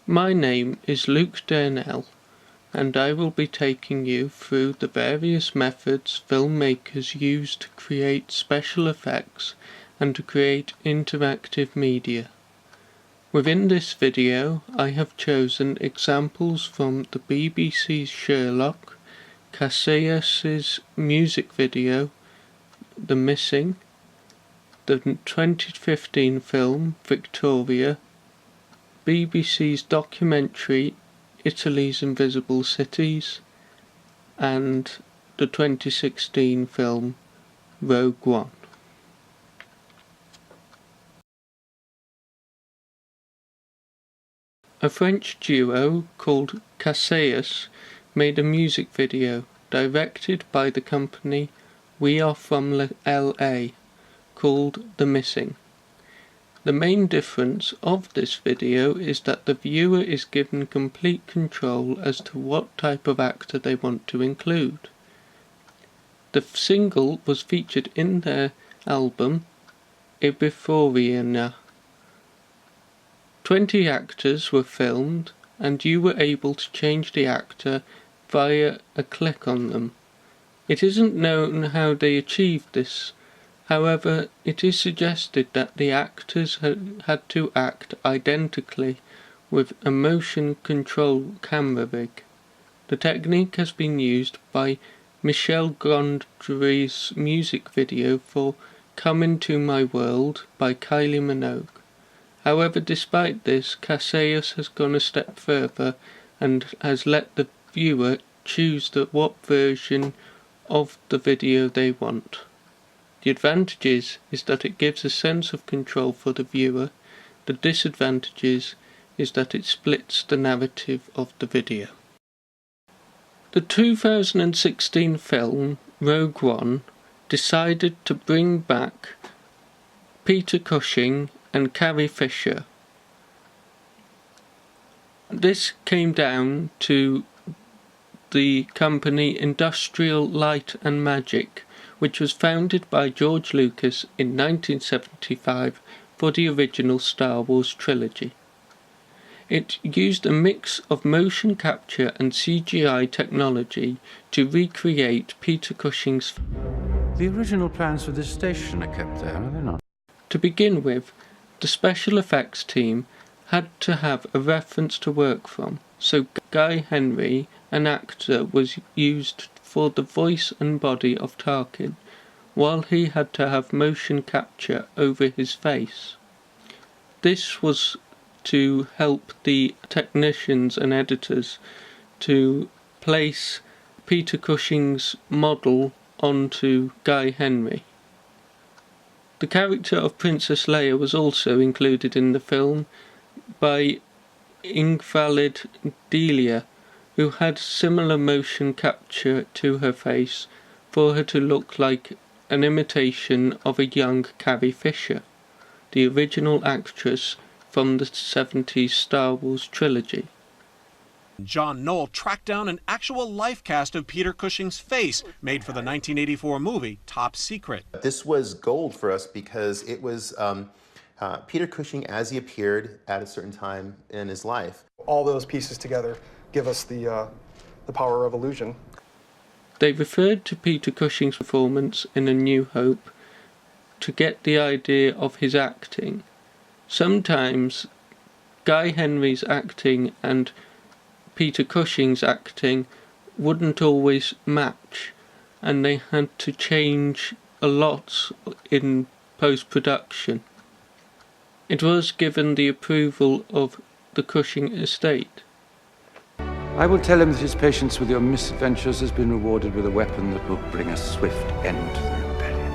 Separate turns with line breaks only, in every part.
My name is Luke Durnell, and I will be taking you through the various methods filmmakers use to create special effects and to create interactive media. Within this video, I have chosen examples from the BBC's Sherlock, Casillas' music video, The Missing, the 2015 film Victoria, BBC's documentary Italy's Invisible Cities, and the 2016 film Rogue One. A French duo called Casillas made a music video directed by the company We Are From LA called The Missing. The main difference of this video is that the viewer is given complete control as to what type of actor they want to include. The single was featured in their album Ibiforina. 20 actors were filmed, and you were able to change the actor via a click on them. It isn't known how they achieved this. However, it is suggested that the actors had to act identically with a motion control camera rig. The technique has been used by Michel Gondry's music video for Come Into My World by Kylie Minogue. However, despite this, Casillas has gone a step further and has let the viewer choose what version of the video they want. The advantage is that it gives a sense of control for the viewer. The disadvantage is that it splits the narrative of the video. The 2016 film Rogue One decided to bring back Peter Cushing and Carrie Fisher. This came down to the company Industrial Light and Magic, which was founded by George Lucas in 1975 for the original Star Wars trilogy. It used a mix of motion capture and CGI technology to recreate Peter Cushing's.
The original plans for this station are kept there, are they not?
To begin with, the special effects team had to have a reference to work from, so Guy Henry, an actor, was used for the voice and body of Tarkin, while he had to have motion capture over his face. This was to help the technicians and editors to place Peter Cushing's model onto Guy Henry. The character of Princess Leia was also included in the film by Invalid Delia, who had similar motion capture to her face for her to look like an imitation of a young Carrie Fisher, the original actress from the 70s Star Wars trilogy.
John Knoll tracked down an actual life cast of Peter Cushing's face, made for the 1984 movie Top Secret.
This was gold for us because it was Peter Cushing as he appeared at a certain time in his life.
All those pieces together give us the power of illusion.
They referred to Peter Cushing's performance in A New Hope to get the idea of his acting. Sometimes Guy Henry's acting and Peter Cushing's acting wouldn't always match, and they had to change a lot in post-production. It was given the approval of the Cushing estate.
I will tell him that his patience with your misadventures has been rewarded with a weapon that will bring a swift end to the rebellion.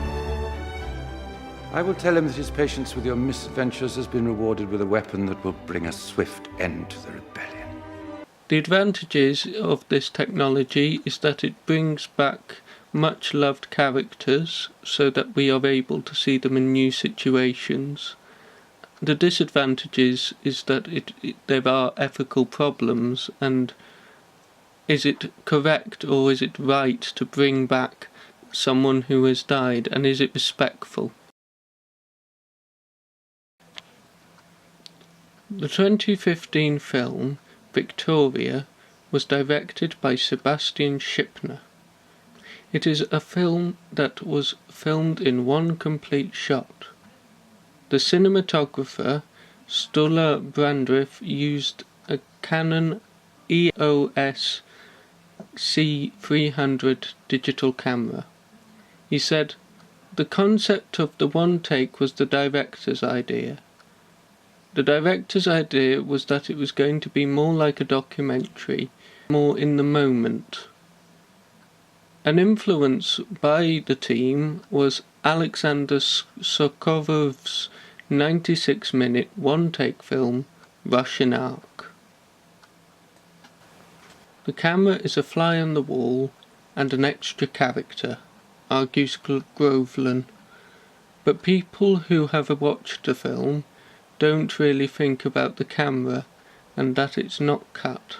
I will tell him that his patience with your misadventures has been rewarded with a weapon that will bring a swift end to the rebellion.
The advantages of this technology is that it brings back much loved characters so that we are able to see them in new situations. The disadvantages is that there are ethical problems, and is it correct or is it right to bring back someone who has died, and is it respectful? The 2015 film Victoria was directed by Sebastian Schipner. It is a film that was filmed in one complete shot. The cinematographer Sturla Brandreth used a Canon EOS C300 digital camera. He said, "The concept of the one take was the director's idea. The director's idea was that it was going to be more like a documentary, more in the moment." An influence by the team was Alexander Sokorov's 96-minute one-take film, Russian Ark. The camera is a fly on the wall and an extra character, argues Groveland, but people who have watched the film don't really think about the camera and that it's not cut.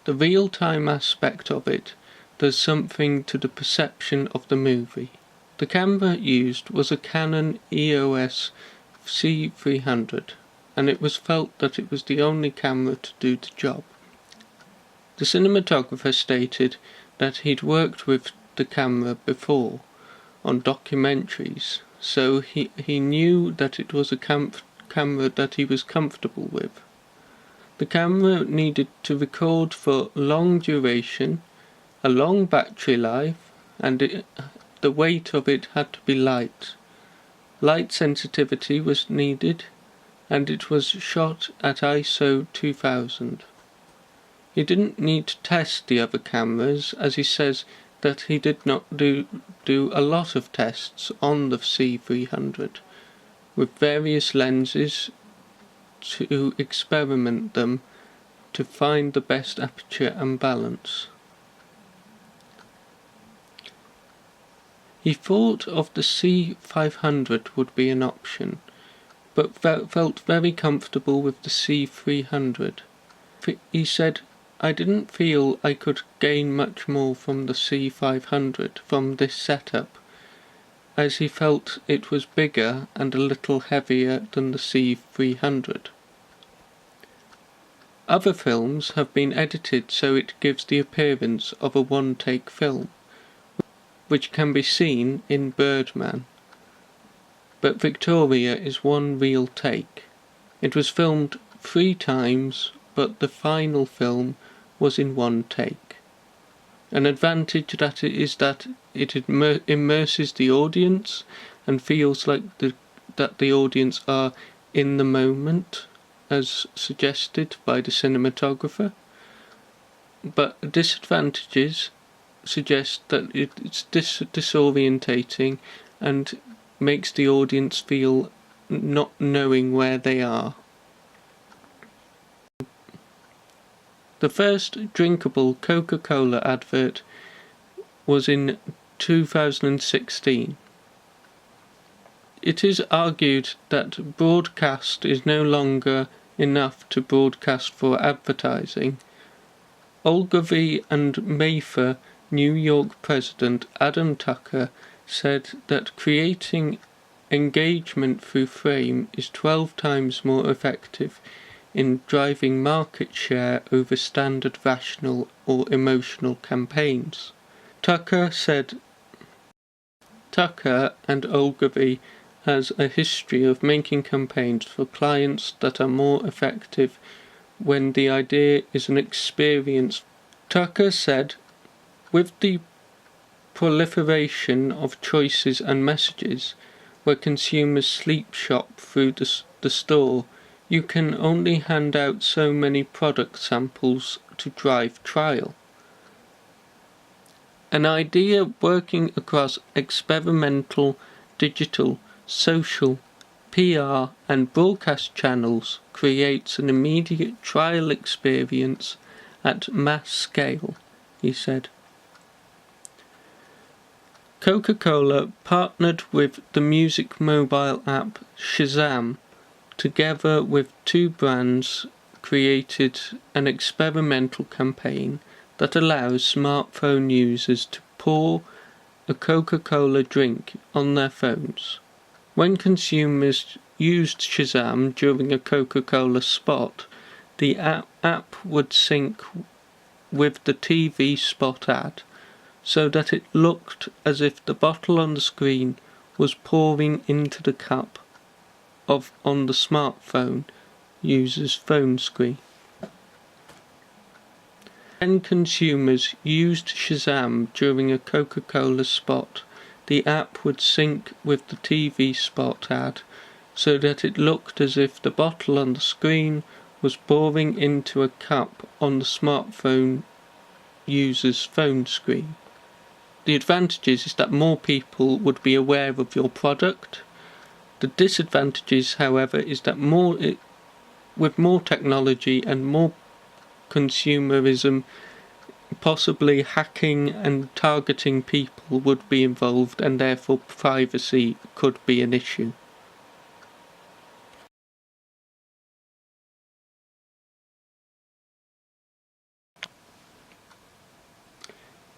The real-time aspect of it does something to the perception of the movie. The camera used was a Canon EOS C300, and it was felt that it was the only camera to do the job. The cinematographer stated that he'd worked with the camera before on documentaries, so he knew that it was a camera that he was comfortable with. The camera needed to record for long duration, a long battery life, and the weight of it had to be light. Light sensitivity was needed, and it was shot at ISO 2000. He didn't need to test the other cameras, as he says that he did not do a lot of tests on the C300 with various lenses to experiment them to find the best aperture and balance. He thought of the C500 would be an option, but felt very comfortable with the C300. He said, "I didn't feel I could gain much more from the C500 from this setup, as he felt it was bigger and a little heavier than the C300. Other films have been edited so it gives the appearance of a one-take film, which can be seen in Birdman. But Victoria is one real take. It was filmed 3 times, but the final film was in one take. An advantage that it immerses the audience and feels like that the audience are in the moment, as suggested by the cinematographer. But disadvantages suggest that it's disorientating and makes the audience feel not knowing where they are. The first drinkable Coca-Cola advert was in 2016. It is argued that broadcast is no longer enough to broadcast for advertising. Ogilvy and Mayfair New York President Adam Tucker said that creating engagement through frame is 12 times more effective in driving market share over standard rational or emotional campaigns. Tucker and Ogilvy has a history of making campaigns for clients that are more effective when the idea is an experience. Tucker said, "With the proliferation of choices and messages, where consumers sleep shop through the store, you can only hand out so many product samples to drive trial. An idea working across experimental, digital, social, PR and broadcast channels creates an immediate trial experience at mass scale," he said. Coca-Cola partnered with the music mobile app Shazam. Together with 2 brands, created an experimental campaign that allows smartphone users to pour a Coca-Cola drink on their phones. When consumers used Shazam during a Coca-Cola spot, the app would sync with the TV spot ad, so that it looked as if the bottle on the screen was pouring into the cup on the smartphone user's phone screen. When consumers used Shazam during a Coca-Cola spot, the app would sync with the TV spot ad, so that it looked as if the bottle on the screen was pouring into a cup on the smartphone user's phone screen. The advantages is that more people would be aware of your product. The disadvantages, however, is that with more technology and more consumerism, possibly hacking and targeting people would be involved, and therefore privacy could be an issue.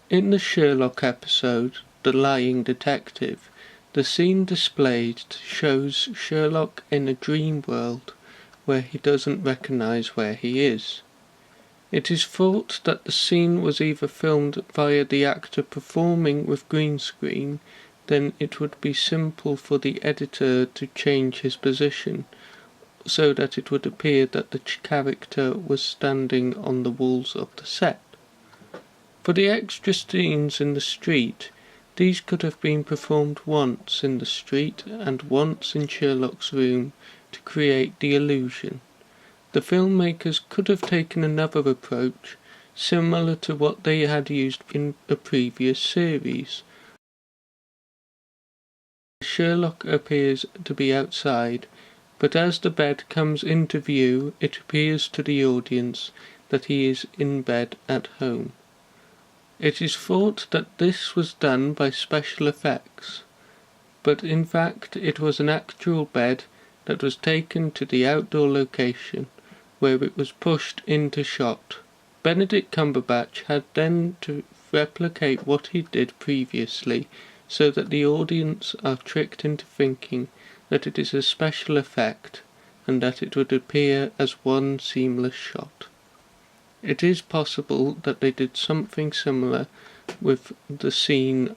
In the Sherlock episode, The Lying Detective, the scene displayed shows Sherlock in a dream world where he doesn't recognise where he is. It is thought that the scene was either filmed via the actor performing with green screen, then it would be simple for the editor to change his position, so that it would appear that the character was standing on the walls of the set. For the extra scenes in the street, these could have been performed once in the street and once in Sherlock's room to create the illusion. The filmmakers could have taken another approach, similar to what they had used in a previous series. Sherlock appears to be outside, but as the bed comes into view, it appears to the audience that he is in bed at home. It is thought that this was done by special effects, but in fact it was an actual bed that was taken to the outdoor location, where it was pushed into shot. Benedict Cumberbatch had then to replicate what he did previously, so that the audience are tricked into thinking that it is a special effect, and that it would appear as one seamless shot. It is possible that they did something similar with the scene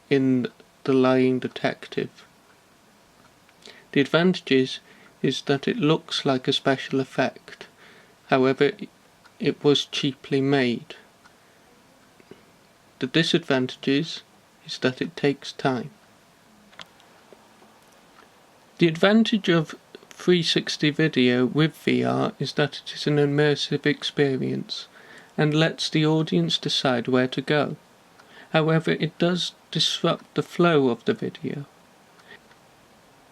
in The Lying Detective. The advantage is that it looks like a special effect, however it was cheaply made. The disadvantage is that it takes time. The advantage of 360 video with VR is that it is an immersive experience and lets the audience decide where to go. However, it does disrupt the flow of the video.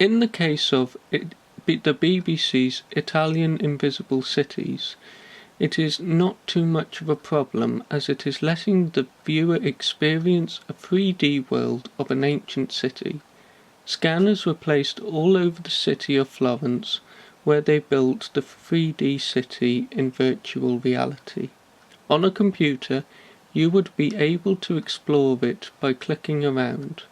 In the case of the BBC's Italian Invisible Cities, it is not too much of a problem, as it is letting the viewer experience a 3D world of an ancient city. Scanners were placed all over the city of Florence, where they built the 3D city in virtual reality. On a computer, you would be able to explore it by clicking around.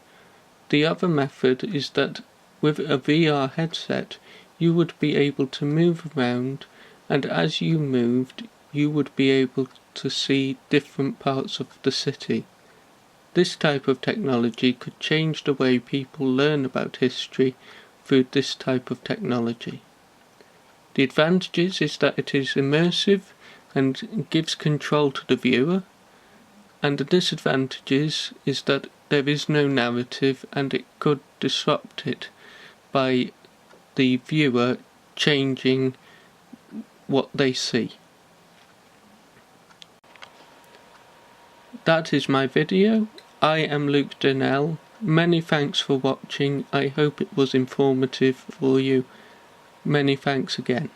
The other method is that with a VR headset, you would be able to move around, and as you moved, you would be able to see different parts of the city. This type of technology could change the way people learn about history through this type of technology. The advantages is that it is immersive and gives control to the viewer, and the disadvantages is that there is no narrative and it could disrupt it by the viewer changing what they see. That is my video. I am Luke Durnell. Many thanks for watching. I hope it was informative for you. Many thanks again.